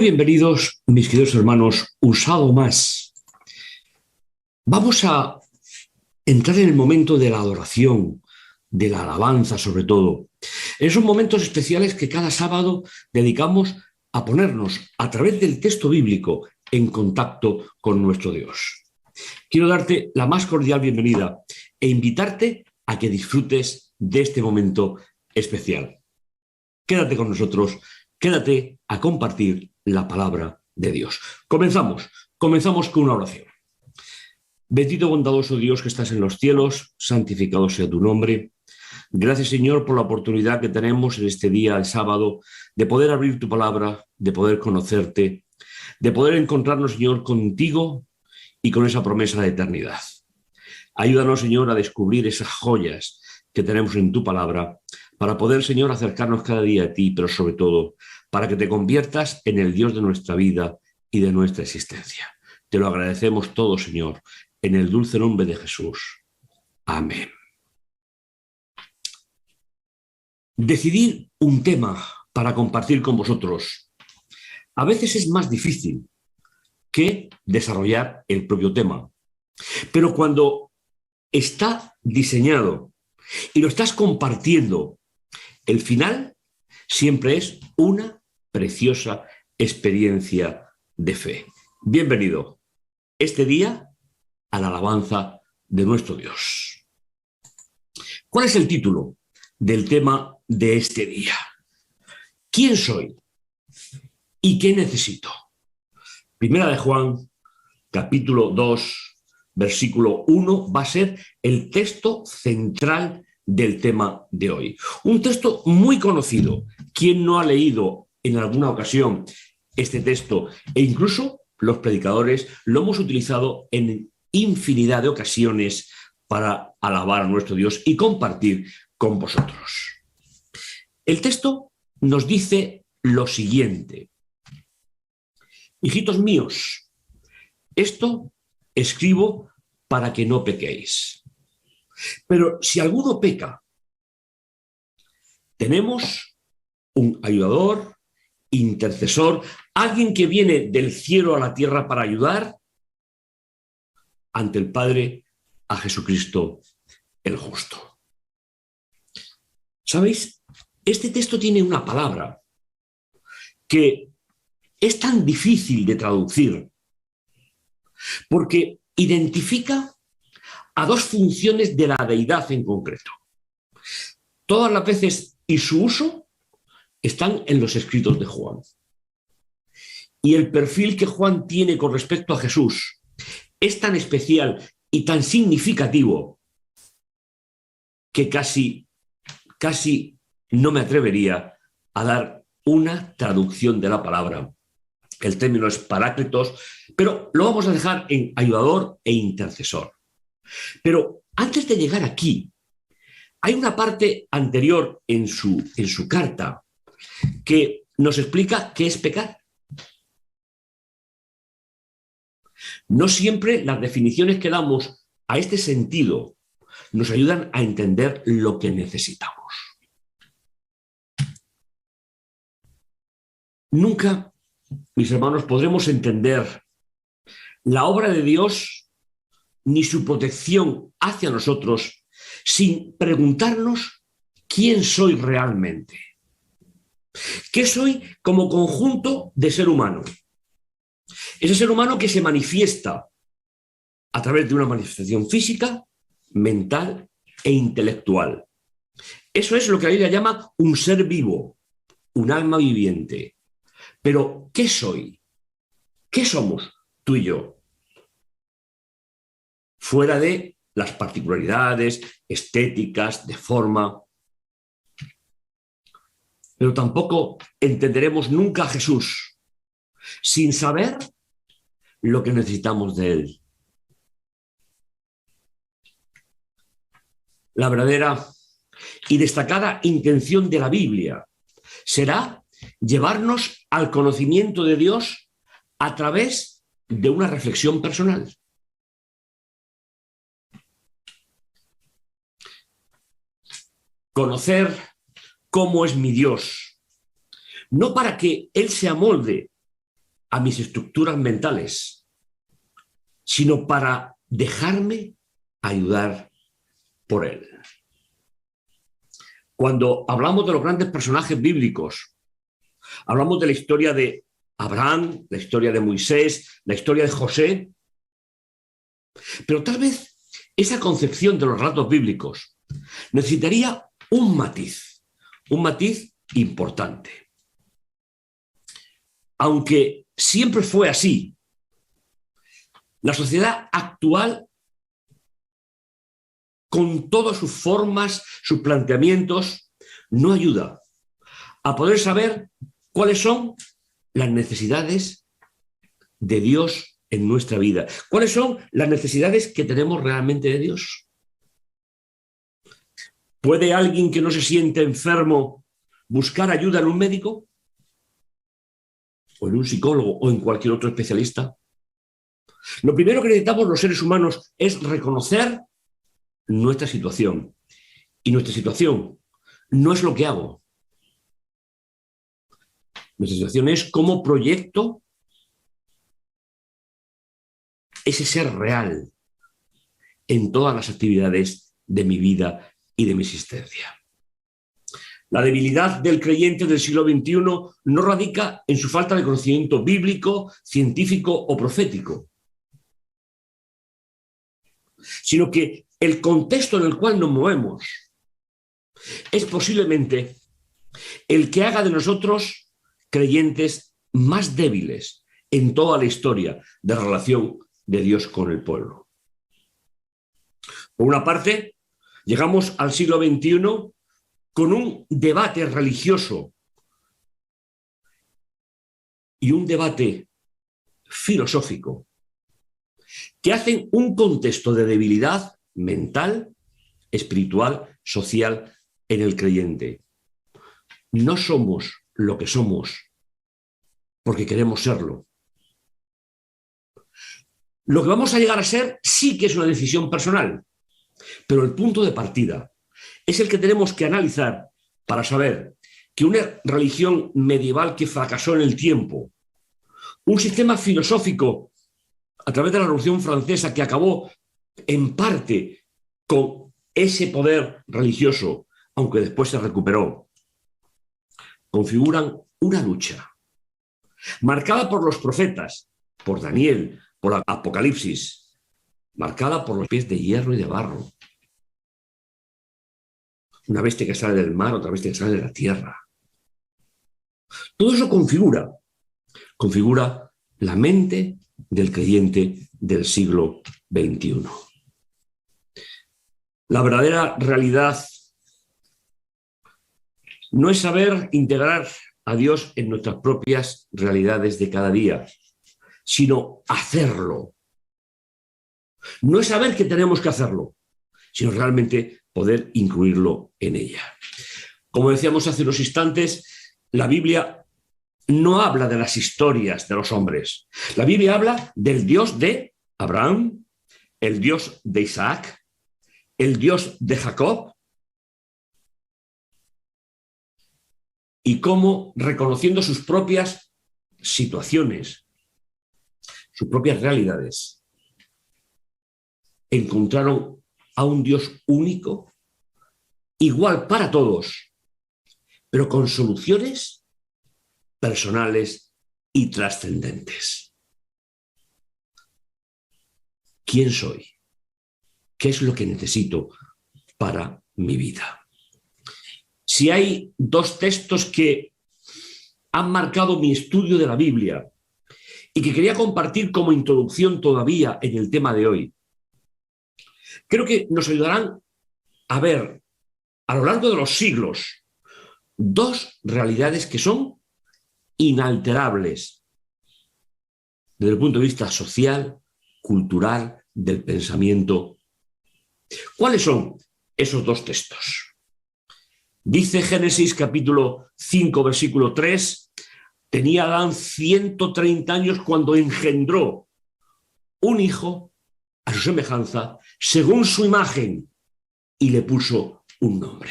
Bienvenidos, mis queridos hermanos, un sábado más. Vamos a entrar en el momento de la adoración, de la alabanza sobre todo. Esos momentos especiales que cada sábado dedicamos a ponernos a través del texto bíblico en contacto con nuestro Dios. Quiero darte la más cordial bienvenida e invitarte a que disfrutes de este momento especial. Quédate con nosotros, quédate a compartir la palabra de Dios. Comenzamos con una oración. Bendito bondadoso Dios que estás en los cielos, santificado sea tu nombre. Gracias, Señor, por la oportunidad que tenemos en este día, el sábado, de poder abrir tu palabra, de poder conocerte, de poder encontrarnos, Señor, contigo y con esa promesa de eternidad. Ayúdanos, Señor, a descubrir esas joyas que tenemos en tu palabra para poder, Señor, acercarnos cada día a ti, pero sobre todo para que te conviertas en el Dios de nuestra vida y de nuestra existencia. Te lo agradecemos todo, Señor, en el dulce nombre de Jesús. Amén. Decidir un tema para compartir con vosotros a veces es más difícil que desarrollar el propio tema. Pero cuando está diseñado y lo estás compartiendo, el final siempre es una preciosa experiencia de fe. Bienvenido este día a la alabanza de nuestro Dios. ¿Cuál es el título del tema de este día? ¿Quién soy y qué necesito? Primera de Juan, capítulo 2, versículo 1, va a ser el texto central del tema de hoy. Un texto muy conocido. ¿Quién no ha leído en alguna ocasión este texto? E incluso los predicadores lo hemos utilizado en infinidad de ocasiones para alabar a nuestro Dios y compartir con vosotros. El texto nos dice lo siguiente: hijitos míos, esto escribo para que no pequéis. Pero si alguno peca, tenemos un ayudador, intercesor, alguien que viene del cielo a la tierra para ayudar ante el Padre, a Jesucristo el justo. ¿Sabéis? Este texto tiene una palabra que es tan difícil de traducir porque identifica a dos funciones de la deidad en concreto. Todas las veces y su uso están en los escritos de Juan. Y el perfil que Juan tiene con respecto a Jesús es tan especial y tan significativo que casi no me atrevería a dar una traducción de la palabra. El término es paráclitos, pero lo vamos a dejar en ayudador e intercesor. Pero antes de llegar aquí, hay una parte anterior en su carta que nos explica qué es pecar. No siempre las definiciones que damos a este sentido nos ayudan a entender lo que necesitamos. Nunca, mis hermanos, podremos entender la obra de Dios ni su protección hacia nosotros sin preguntarnos quién soy realmente. ¿Qué soy como conjunto de ser humano? Ese ser humano que se manifiesta a través de una manifestación física, mental e intelectual. Eso es lo que la Biblia llama un ser vivo, un alma viviente. Pero, ¿qué soy? ¿Qué somos tú y yo? Fuera de las particularidades estéticas, de forma. Pero tampoco entenderemos nunca a Jesús sin saber lo que necesitamos de Él. La verdadera y destacada intención de la Biblia será llevarnos al conocimiento de Dios a través de una reflexión personal. Conocer cómo es mi Dios, no para que Él se amolde a mis estructuras mentales, sino para dejarme ayudar por Él. Cuando hablamos de los grandes personajes bíblicos, hablamos de la historia de Abraham, la historia de Moisés, la historia de José, pero tal vez esa concepción de los relatos bíblicos necesitaría un matiz importante. Aunque siempre fue así, la sociedad actual, con todas sus formas, sus planteamientos, no ayuda a poder saber cuáles son las necesidades de Dios en nuestra vida. ¿Cuáles son las necesidades que tenemos realmente de Dios? ¿Puede alguien que no se siente enfermo buscar ayuda en un médico? ¿O en un psicólogo o en cualquier otro especialista? Lo primero que necesitamos los seres humanos es reconocer nuestra situación. Y nuestra situación no es lo que hago. Nuestra situación es cómo proyecto ese ser real en todas las actividades de mi vida y de mi existencia. La debilidad del creyente del siglo XXI no radica en su falta de conocimiento bíblico, científico o profético, sino que el contexto en el cual nos movemos es posiblemente el que haga de nosotros creyentes más débiles en toda la historia de relación de Dios con el pueblo. Por una parte, llegamos al siglo XXI con un debate religioso y un debate filosófico que hacen un contexto de debilidad mental, espiritual, social en el creyente. No somos lo que somos porque queremos serlo. Lo que vamos a llegar a ser sí que es una decisión personal, pero el punto de partida es el que tenemos que analizar para saber que una religión medieval que fracasó en el tiempo, un sistema filosófico a través de la Revolución Francesa que acabó en parte con ese poder religioso, aunque después se recuperó, configuran una lucha marcada por los profetas, por Daniel, por el Apocalipsis, marcada por los pies de hierro y de barro. Una bestia que sale del mar, otra bestia que sale de la tierra. Todo eso configura la mente del creyente del siglo XXI. La verdadera realidad no es saber integrar a Dios en nuestras propias realidades de cada día, sino hacerlo. No es saber que tenemos que hacerlo, sino realmente poder incluirlo en ella. Como decíamos hace unos instantes, la Biblia no habla de las historias de los hombres. La Biblia habla del Dios de Abraham, el Dios de Isaac, el Dios de Jacob, y cómo, reconociendo sus propias situaciones, sus propias realidades, encontraron a un Dios único, igual para todos, pero con soluciones personales y trascendentes. ¿Quién soy? ¿Qué es lo que necesito para mi vida? Si hay dos textos que han marcado mi estudio de la Biblia y que quería compartir como introducción todavía en el tema de hoy, creo que nos ayudarán a ver a lo largo de los siglos dos realidades que son inalterables desde el punto de vista social, cultural, del pensamiento. ¿Cuáles son esos dos textos? Dice Génesis capítulo 5, versículo 3, tenía Adán 130 años cuando engendró un hijo a su semejanza, según su imagen, y le puso un nombre.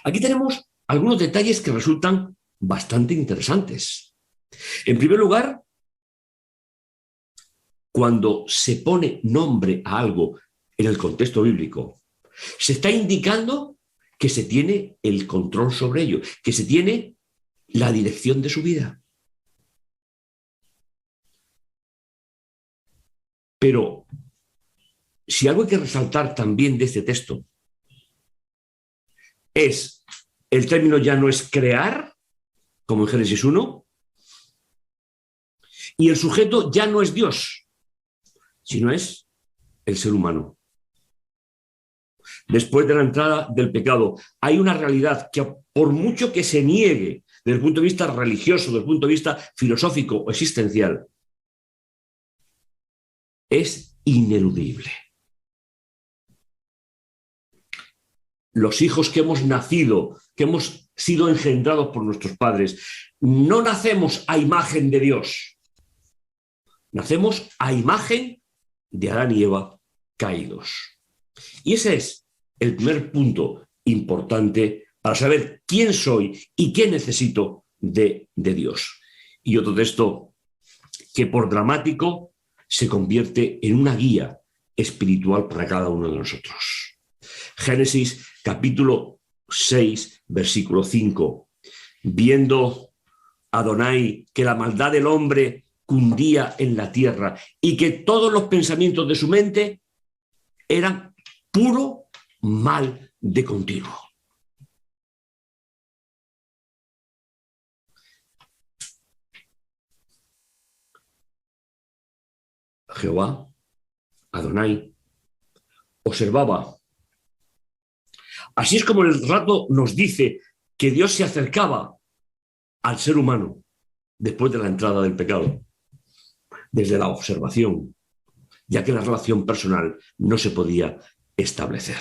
Aquí tenemos algunos detalles que resultan bastante interesantes. En primer lugar, cuando se pone nombre a algo en el contexto bíblico, se está indicando que se tiene el control sobre ello, que se tiene la dirección de su vida. Pero si algo hay que resaltar también de este texto es, el término ya no es crear, como en Génesis 1, y el sujeto ya no es Dios, sino es el ser humano. Después de la entrada del pecado, hay una realidad que por mucho que se niegue desde el punto de vista religioso, desde el punto de vista filosófico o existencial, es ineludible. Los hijos que hemos nacido, que hemos sido engendrados por nuestros padres, no nacemos a imagen de Dios. Nacemos a imagen de Adán y Eva caídos. Y ese es el primer punto importante para saber quién soy y qué necesito de Dios. Y otro texto que por dramático se convierte en una guía espiritual para cada uno de nosotros. Génesis capítulo 6, versículo 5. Viendo Adonai que la maldad del hombre cundía en la tierra y que todos los pensamientos de su mente eran puro mal de continuo. Jehová, Adonai, observaba. Así es como el relato nos dice que Dios se acercaba al ser humano después de la entrada del pecado, desde la observación, ya que la relación personal no se podía establecer.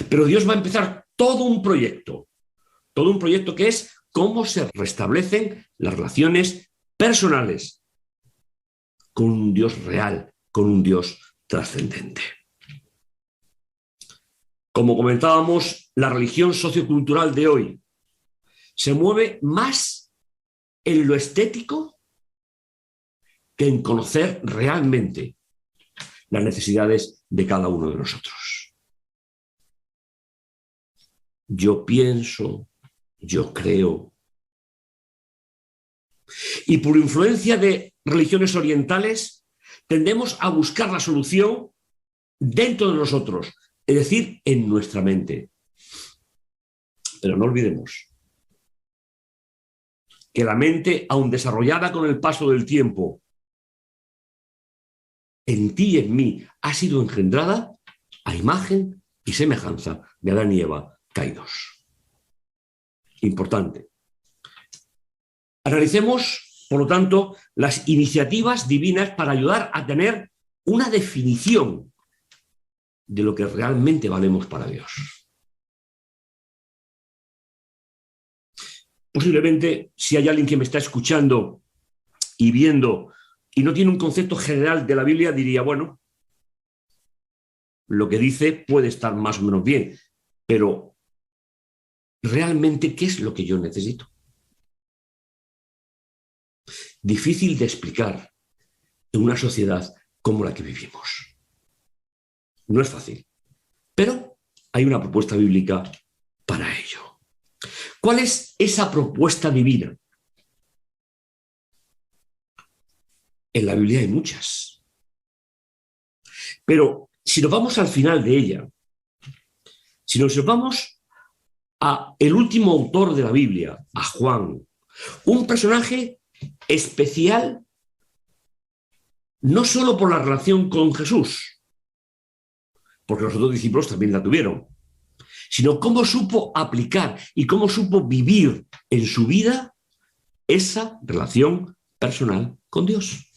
Pero Dios va a empezar todo un proyecto que es cómo se restablecen las relaciones personales con un Dios real, con un Dios trascendente. Como comentábamos, la religión sociocultural de hoy se mueve más en lo estético que en conocer realmente las necesidades de cada uno de nosotros. Yo pienso, yo creo. Y por influencia de religiones orientales, tendemos a buscar la solución dentro de nosotros, es decir, en nuestra mente. Pero no olvidemos que la mente, aun desarrollada con el paso del tiempo, en ti y en mí ha sido engendrada a imagen y semejanza de Adán y Eva caídos. Importante. Analicemos, por lo tanto, las iniciativas divinas para ayudar a tener una definición de lo que realmente valemos para Dios. Posiblemente, si hay alguien que me está escuchando y viendo y no tiene un concepto general de la Biblia, diría, bueno, lo que dice puede estar más o menos bien, pero realmente, ¿qué es lo que yo necesito? Difícil de explicar en una sociedad como la que vivimos. No es fácil, pero hay una propuesta bíblica para ello. ¿Cuál es esa propuesta divina? En la Biblia hay muchas. Pero si nos vamos al final de ella, si nos vamos a el último autor de la Biblia, a Juan, un personaje especial no solo por la relación con Jesús, porque los otros discípulos también la tuvieron, sino cómo supo aplicar y cómo supo vivir en su vida esa relación personal con Dios.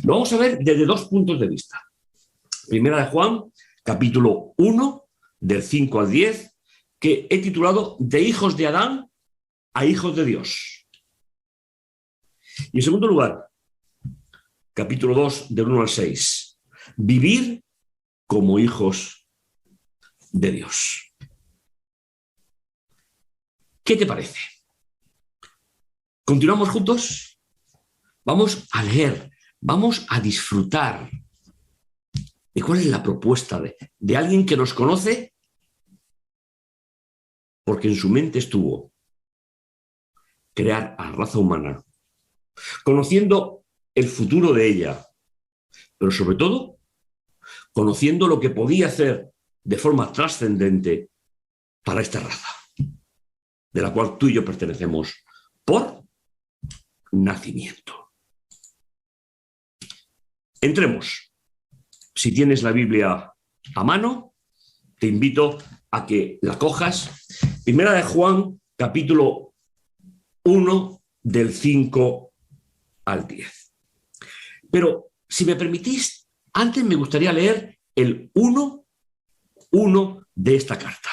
Lo vamos a ver desde dos puntos de vista. Primera de Juan, capítulo 1, del 5 al 10, que he titulado De hijos de Adán a hijos de Dios. Y en segundo lugar, capítulo 2, del 1 al 6, Vivir como hijos de Dios. ¿Qué te parece? ¿Continuamos juntos? Vamos a leer, vamos a disfrutar de cuál es la propuesta de alguien que nos conoce porque en su mente estuvo crear a la raza humana, conociendo el futuro de ella, pero sobre todo conociendo lo que podía hacer de forma trascendente para esta raza, de la cual tú y yo pertenecemos por nacimiento. Entremos. Si tienes la Biblia a mano, te invito a que la cojas. Primera de Juan, capítulo 1, del 5 al 10. Pero, si me permitís, antes me gustaría leer el 1 de esta carta.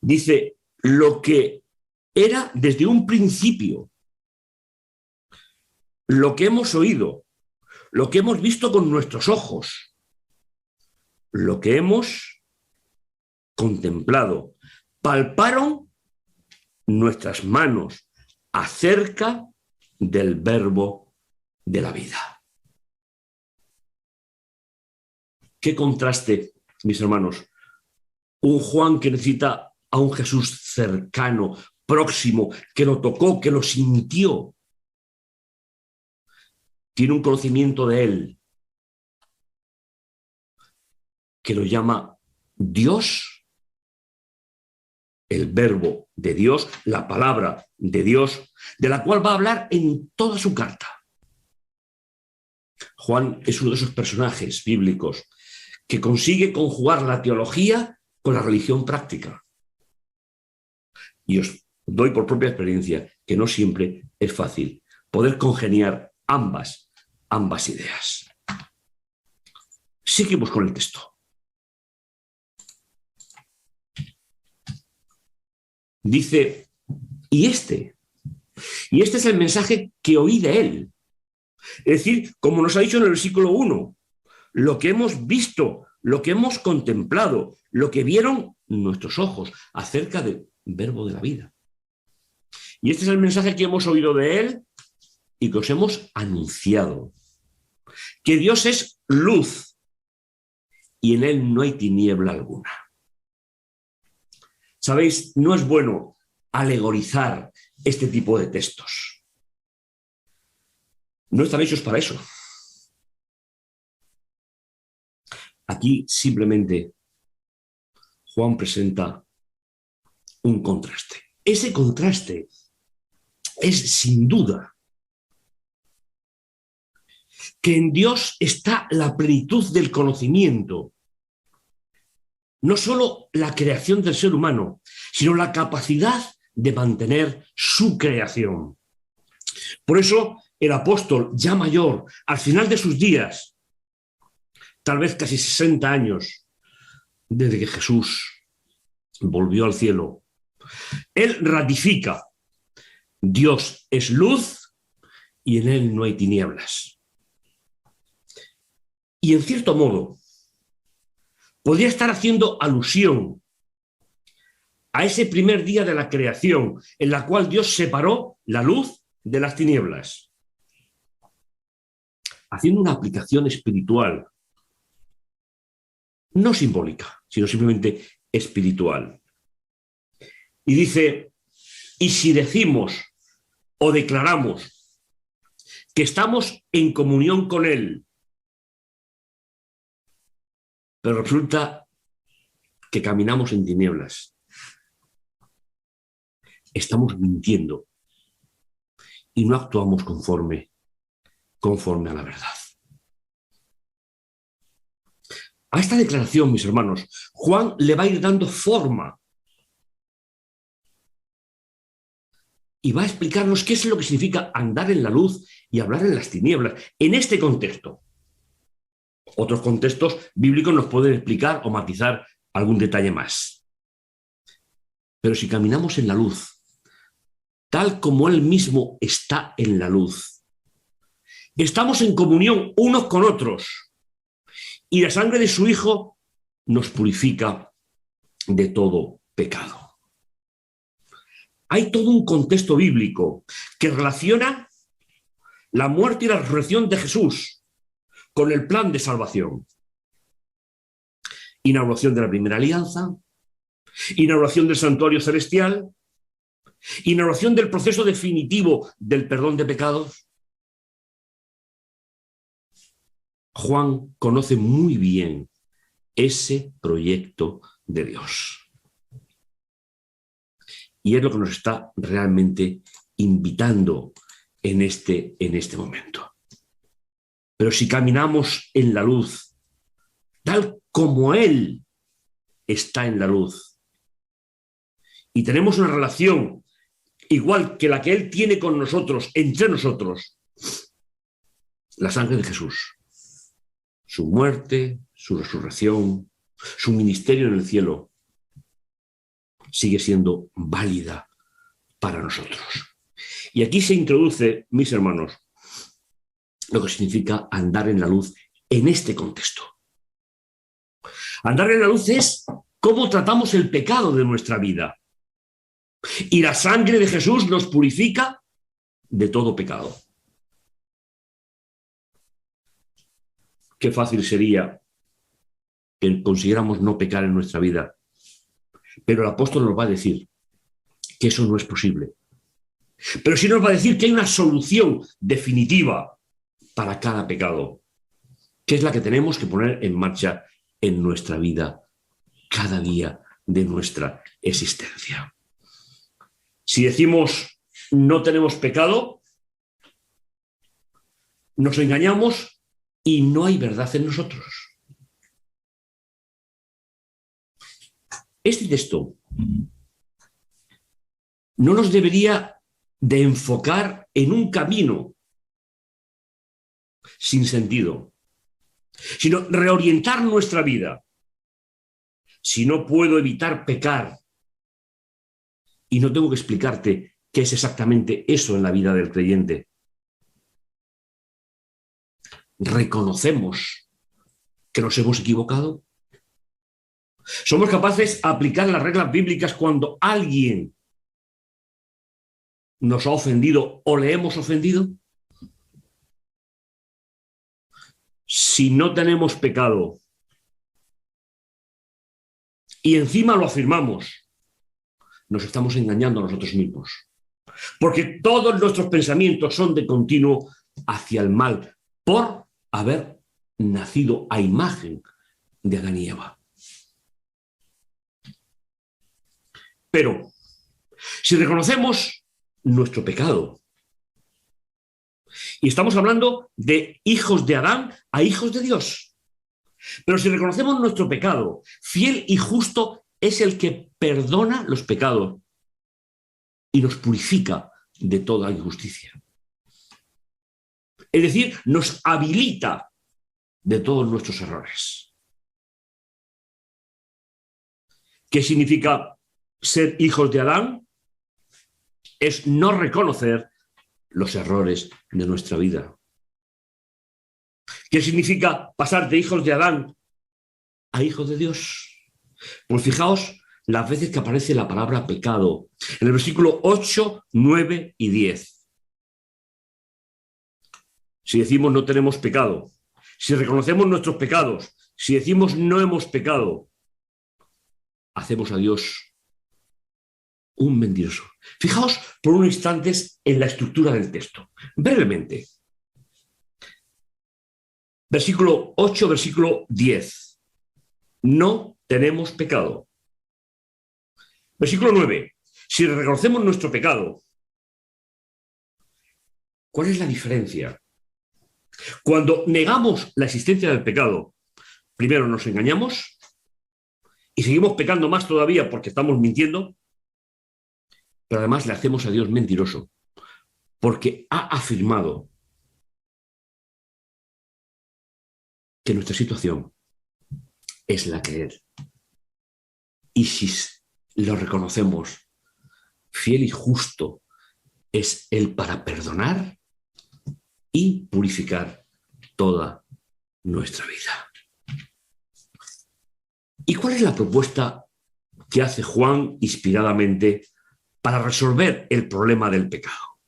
Dice, lo que era desde un principio, lo que hemos oído, lo que hemos visto con nuestros ojos, lo que hemos contemplado, palparon nuestras manos acerca del verbo de la vida. Qué contraste, mis hermanos. Un Juan que necesita a un Jesús cercano, próximo, que lo tocó, que lo sintió. Tiene un conocimiento de él que lo llama Dios, el verbo de Dios, la palabra de Dios, de la cual va a hablar en toda su carta. Juan es uno de esos personajes bíblicos que consigue conjugar la teología con la religión práctica. Y os doy por propia experiencia que no siempre es fácil poder congeniar ambas ideas. Seguimos con el texto. Dice, y este es el mensaje que oí de él. Es decir, como nos ha dicho en el versículo 1, lo que hemos visto, lo que hemos contemplado, lo que vieron nuestros ojos acerca del verbo de la vida. Y este es el mensaje que hemos oído de él y que os hemos anunciado. Que Dios es luz y en él no hay tiniebla alguna. Sabéis, no es bueno alegorizar este tipo de textos. No están hechos para eso. Aquí simplemente Juan presenta un contraste. Ese contraste es sin duda que en Dios está la plenitud del conocimiento. No solo la creación del ser humano, sino la capacidad de mantener su creación. Por eso el apóstol, ya mayor, al final de sus días, tal vez casi 60 años, desde que Jesús volvió al cielo, él ratifica, Dios es luz y en él no hay tinieblas. Y en cierto modo, podría estar haciendo alusión a ese primer día de la creación en la cual Dios separó la luz de las tinieblas, haciendo una aplicación espiritual, no simbólica, sino simplemente espiritual. Y dice, y si decimos o declaramos que estamos en comunión con Él, pero resulta que caminamos en tinieblas, estamos mintiendo y no actuamos conforme a la verdad. A esta declaración, mis hermanos, Juan le va a ir dando forma y va a explicarnos qué es lo que significa andar en la luz y hablar en las tinieblas, en este contexto. Otros contextos bíblicos nos pueden explicar o matizar algún detalle más. Pero si caminamos en la luz, tal como Él mismo está en la luz, estamos en comunión unos con otros y la sangre de su Hijo nos purifica de todo pecado. Hay todo un contexto bíblico que relaciona la muerte y la resurrección de Jesús con el plan de salvación. Inauguración de la primera alianza, inauguración del santuario celestial, inauguración del proceso definitivo del perdón de pecados. Juan conoce muy bien ese proyecto de Dios. Y es lo que nos está realmente invitando en este momento. Pero si caminamos en la luz, tal como Él está en la luz, y tenemos una relación igual que la que Él tiene con nosotros, entre nosotros, la sangre de Jesús, su muerte, su resurrección, su ministerio en el cielo, sigue siendo válida para nosotros. Y aquí se introduce, mis hermanos, lo que significa andar en la luz en este contexto. Andar en la luz es cómo tratamos el pecado de nuestra vida. Y la sangre de Jesús nos purifica de todo pecado. Qué fácil sería que consiguiéramos no pecar en nuestra vida. Pero el apóstol nos va a decir que eso no es posible. Pero sí nos va a decir que hay una solución definitiva para cada pecado, que es la que tenemos que poner en marcha en nuestra vida cada día de nuestra existencia. Si decimos no tenemos pecado, nos engañamos y no hay verdad en nosotros. Este texto no nos debería de enfocar en un camino sin sentido, sino reorientar nuestra vida. Si no puedo evitar pecar, y no tengo que explicarte qué es exactamente eso en la vida del creyente, reconocemos que nos hemos equivocado. ¿Somos capaces de aplicar las reglas bíblicas cuando alguien nos ha ofendido o le hemos ofendido? Si no tenemos pecado y encima lo afirmamos, nos estamos engañando a nosotros mismos. Porque todos nuestros pensamientos son de continuo hacia el mal por haber nacido a imagen de Adán y Eva. Pero si reconocemos nuestro pecado, y estamos hablando de hijos de Adán a hijos de Dios, pero si reconocemos nuestro pecado, fiel y justo es el que perdona los pecados y nos purifica de toda injusticia. Es decir, nos habilita de todos nuestros errores. ¿Qué significa ser hijos de Adán? Es no reconocer los errores de nuestra vida. ¿Qué significa pasar de hijos de Adán a hijos de Dios? Pues fijaos las veces que aparece la palabra pecado. En el versículo 8, 9 y 10. Si decimos no tenemos pecado, si reconocemos nuestros pecados, si decimos no hemos pecado, hacemos a Dios un mentiroso. Fijaos por unos instantes en la estructura del texto. Brevemente. Versículo 8, versículo 10. No tenemos pecado. Versículo 9. Si reconocemos nuestro pecado, ¿cuál es la diferencia? Cuando negamos la existencia del pecado, primero nos engañamos y seguimos pecando más todavía porque estamos mintiendo, pero además le hacemos a Dios mentiroso porque ha afirmado que nuestra situación es la que es. Y si lo reconocemos, fiel y justo es Él para perdonar y purificar toda nuestra vida. ¿Y cuál es la propuesta que hace Juan inspiradamente para resolver el problema del pecado.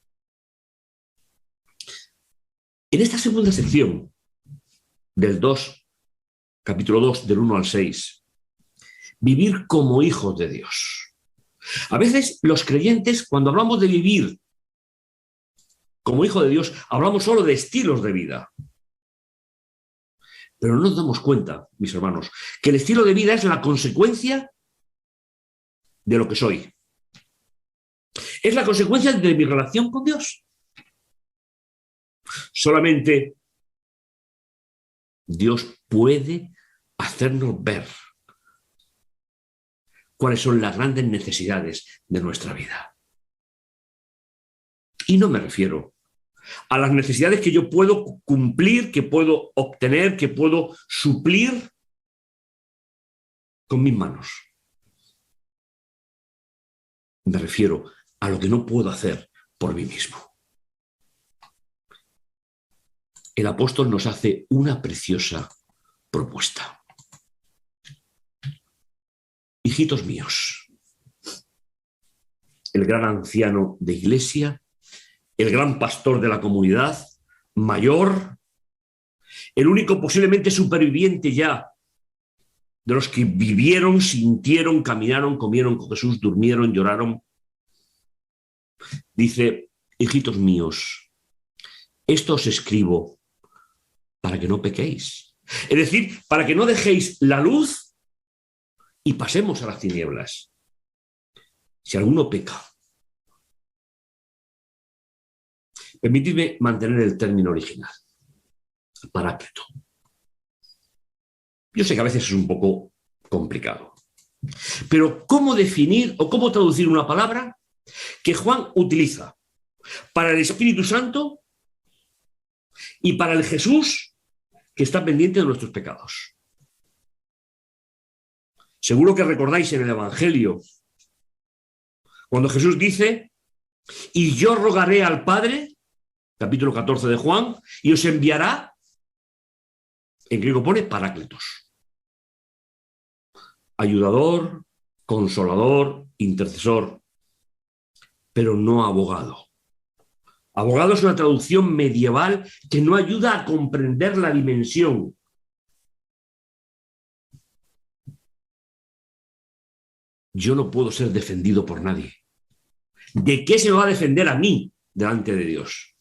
En esta segunda sección del 2, capítulo 2, del 1 al 6, vivir como hijos de Dios. A veces los creyentes, cuando hablamos de vivir como hijo de Dios, hablamos solo de estilos de vida. Pero no nos damos cuenta, mis hermanos, que el estilo de vida es la consecuencia de lo que soy. Es la consecuencia de mi relación con Dios. Solamente Dios puede hacernos ver cuáles son las grandes necesidades de nuestra vida. Y no me refiero a las necesidades que yo puedo cumplir, que puedo obtener, que puedo suplir con mis manos. Me refiero a lo que no puedo hacer por mí mismo. El apóstol nos hace una preciosa propuesta. Hijitos míos, el gran anciano de iglesia, el gran pastor de la comunidad, mayor, el único posiblemente superviviente ya de los que vivieron, sintieron, caminaron, comieron con Jesús, durmieron, lloraron. Dice, hijitos míos, esto os escribo para que no pequéis. Es decir, para que no dejéis la luz y pasemos a las tinieblas. Si alguno peca, permitidme mantener el término original, paráclito. Yo sé que a veces es un poco complicado, pero ¿cómo definir o cómo traducir una palabra que Juan utiliza para el Espíritu Santo y para el Jesús que está pendiente de nuestros pecados? Seguro que recordáis en el Evangelio cuando Jesús dice, y yo rogaré al Padre, capítulo 14 de Juan, y os enviará, en griego pone paráclitos, ayudador, consolador, intercesor, pero no abogado. Abogado es una traducción medieval que no ayuda a comprender la dimensión. Yo no puedo ser defendido por nadie. ¿De qué se me va a defender a mí delante de Dios?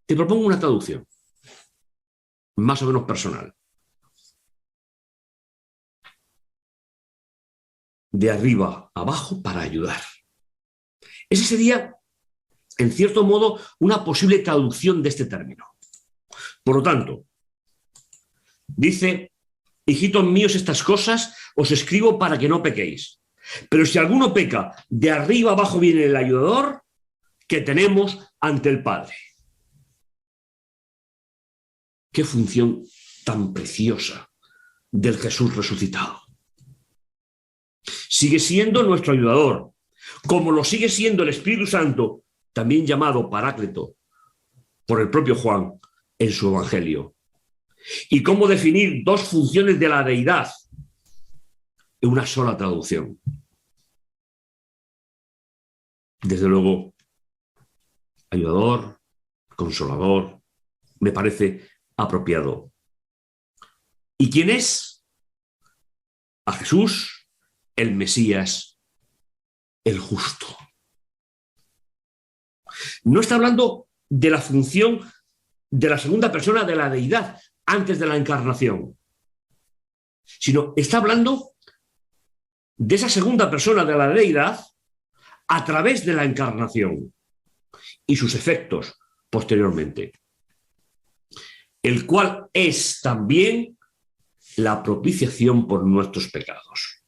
Te propongo una traducción, más o menos personal. De arriba a abajo para ayudar. Ese sería, en cierto modo, una posible traducción de este término. Por lo tanto, dice, hijitos míos, estas cosas os escribo para que no pequéis. Pero si alguno peca, de arriba abajo viene el ayudador que tenemos ante el Padre. Qué función tan preciosa del Jesús resucitado. Sigue siendo nuestro ayudador, como lo sigue siendo el Espíritu Santo, también llamado Paráclito por el propio Juan en su Evangelio. ¿Y cómo definir dos funciones de la deidad en una sola traducción? Desde luego, ayudador, consolador, me parece apropiado. ¿Y quién es? A Jesús, el Mesías, el justo. No está hablando de la función de la segunda persona de la deidad antes de la encarnación, sino está hablando de esa segunda persona de la deidad a través de la encarnación y sus efectos posteriormente, el cual es también la propiciación por nuestros pecados.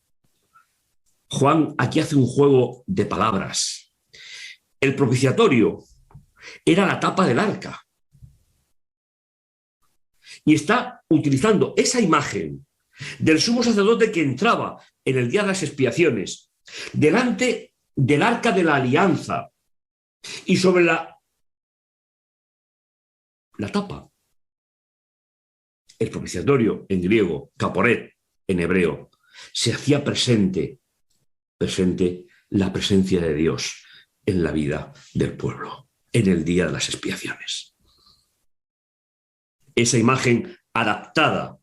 Juan aquí hace un juego de palabras. El propiciatorio era la tapa del arca y está utilizando esa imagen del sumo sacerdote que entraba en el día de las expiaciones delante del arca de la alianza y sobre la tapa. El propiciatorio en griego, caporet en hebreo, se hacía presente presente la presencia de Dios en la vida del pueblo, en el día de las expiaciones. Esa imagen adaptada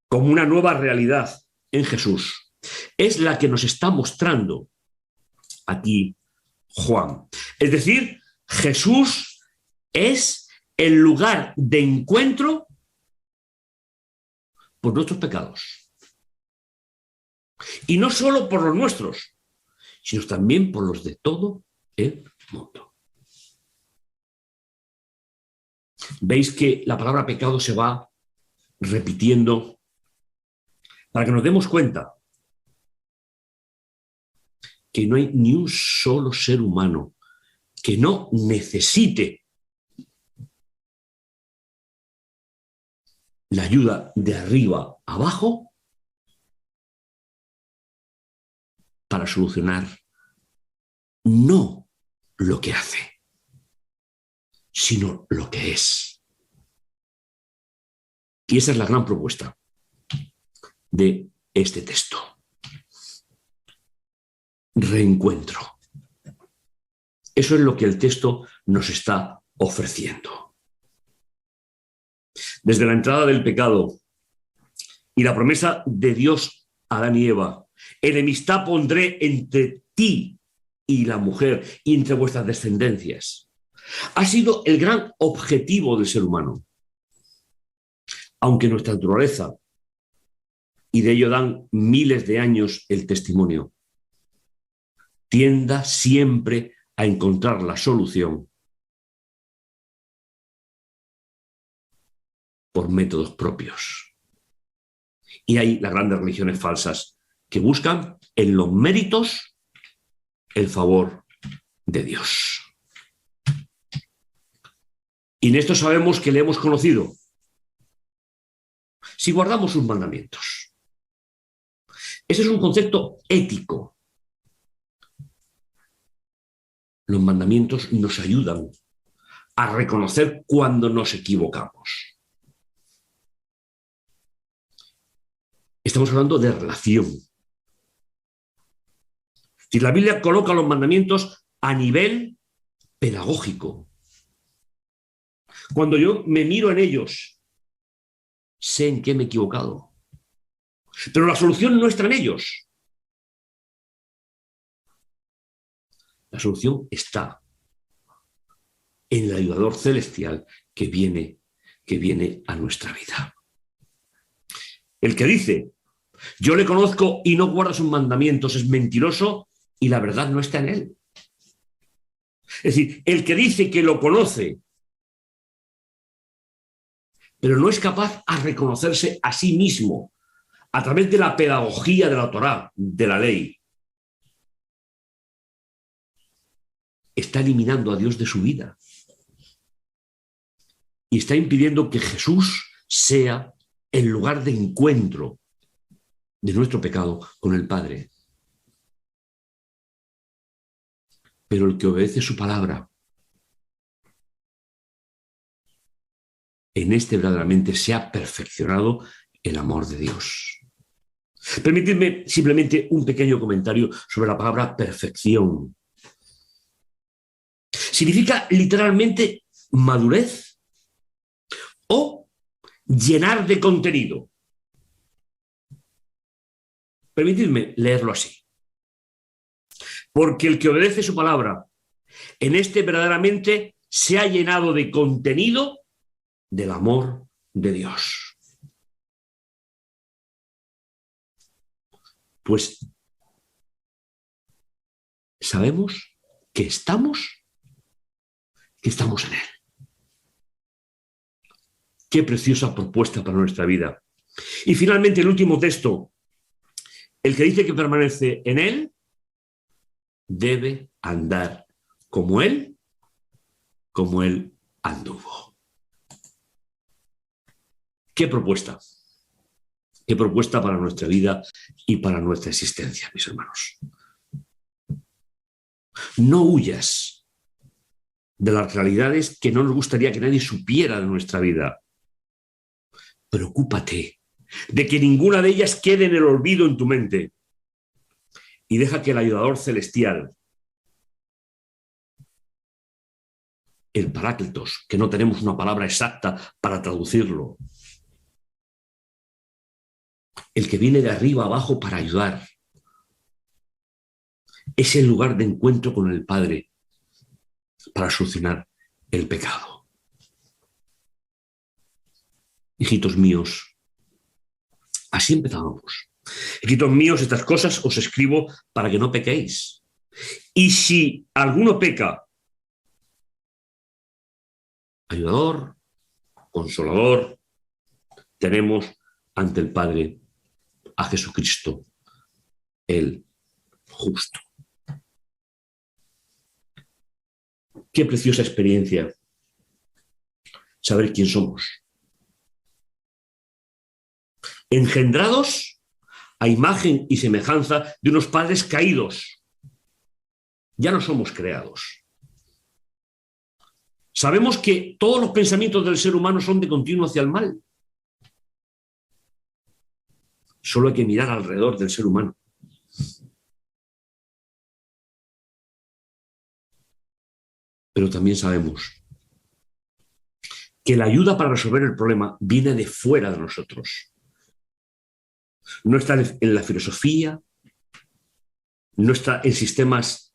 como una nueva realidad en Jesús es la que nos está mostrando aquí Juan. Es decir, Jesús es el lugar de encuentro por nuestros pecados. Y no solo por los nuestros, sino también por los de todo el mundo. Veis que la palabra pecado se va repitiendo para que nos demos cuenta que no hay ni un solo ser humano que no necesite la ayuda de arriba abajo para solucionar no lo que hace, sino lo que es. Y esa es la gran propuesta de este texto. Reencuentro. Eso es lo que el texto nos está ofreciendo. Desde la entrada del pecado y la promesa de Dios a Adán y Eva, enemistad pondré entre ti y la mujer y entre vuestras descendencias. Ha sido el gran objetivo del ser humano. Aunque nuestra naturaleza, y de ello dan miles de años el testimonio, tienda siempre a encontrar la solución por métodos propios. Y hay las grandes religiones falsas que buscan en los méritos el favor de Dios. Y en esto sabemos que le hemos conocido si guardamos sus mandamientos. Ese es un concepto ético. Los mandamientos nos ayudan a reconocer cuando nos equivocamos. Estamos hablando de relación. Si la Biblia coloca los mandamientos a nivel pedagógico, cuando yo me miro en ellos, sé en qué me he equivocado. Pero la solución no está en ellos. La solución está en el ayudador celestial que viene a nuestra vida. El que dice, yo le conozco y no guarda sus mandamientos, es mentiroso y la verdad no está en él. Es decir, el que dice que lo conoce, pero no es capaz de reconocerse a sí mismo a través de la pedagogía de la Torá, de la ley, está eliminando a Dios de su vida y está impidiendo que Jesús sea el lugar de encuentro de nuestro pecado con el Padre. Pero el que obedece su palabra, en este verdaderamente se ha perfeccionado el amor de Dios. Permitidme simplemente un pequeño comentario sobre la palabra perfección. Significa literalmente madurez o llenar de contenido. Permitidme leerlo así. Porque el que obedece su palabra, en este verdaderamente se ha llenado de contenido del amor de Dios. Pues sabemos que estamos en él. Qué preciosa propuesta para nuestra vida. Y finalmente el último texto, el que dice que permanece en él, debe andar como él anduvo. ¿Qué propuesta? ¿Qué propuesta para nuestra vida y para nuestra existencia, mis hermanos? No huyas de las realidades que no nos gustaría que nadie supiera de nuestra vida. Preocúpate de que ninguna de ellas quede en el olvido en tu mente. y deja que el ayudador celestial, el Paráclitos, que no tenemos una palabra exacta para traducirlo, el que viene de arriba abajo para ayudar, es el lugar de encuentro con el Padre para solucionar el pecado. Hijitos míos, así empezábamos. Hijitos míos, estas cosas os escribo para que no pequéis. Y si alguno peca, ayudador, consolador, tenemos ante el Padre a Jesucristo, el justo. Qué preciosa experiencia saber quién somos. Engendrados a imagen y semejanza de unos padres caídos. Ya no somos creados. Sabemos que todos los pensamientos del ser humano son de continuo hacia el mal. Solo hay que mirar alrededor del ser humano. Pero también sabemos que la ayuda para resolver el problema viene de fuera de nosotros. No está en la filosofía, no está en sistemas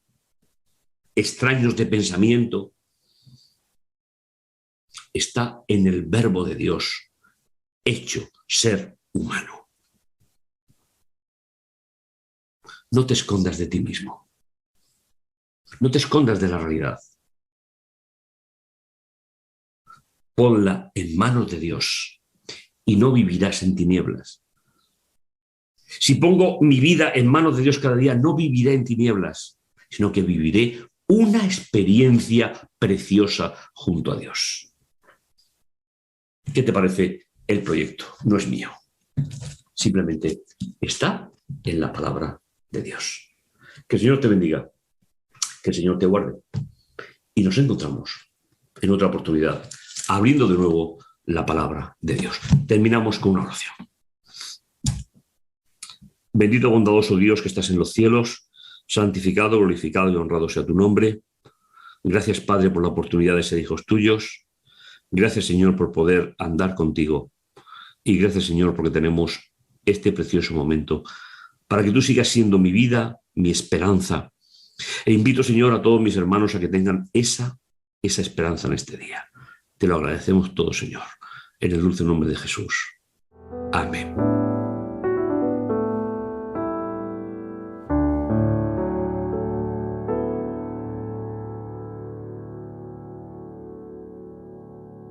extraños de pensamiento, está en el Verbo de Dios, hecho ser humano. No te escondas de ti mismo. No te escondas de la realidad. Ponla en manos de Dios y no vivirás en tinieblas. Si pongo mi vida en manos de Dios cada día, no viviré en tinieblas, sino que viviré una experiencia preciosa junto a Dios. ¿Qué te parece el proyecto? No es mío. Simplemente está en la palabra de Dios. Que el Señor te bendiga, que el Señor te guarde. Y nos encontramos en otra oportunidad, abriendo de nuevo la palabra de Dios. Terminamos con una oración. Bendito, bondadoso Dios que estás en los cielos, santificado, glorificado y honrado sea tu nombre. Gracias, Padre, por la oportunidad de ser hijos tuyos. Gracias, Señor, por poder andar contigo. Y gracias, Señor, porque tenemos este precioso momento para que tú sigas siendo mi vida, mi esperanza. E invito, Señor, a todos mis hermanos a que tengan esa esperanza en este día. Te lo agradecemos todo, Señor, en el dulce nombre de Jesús. Amén.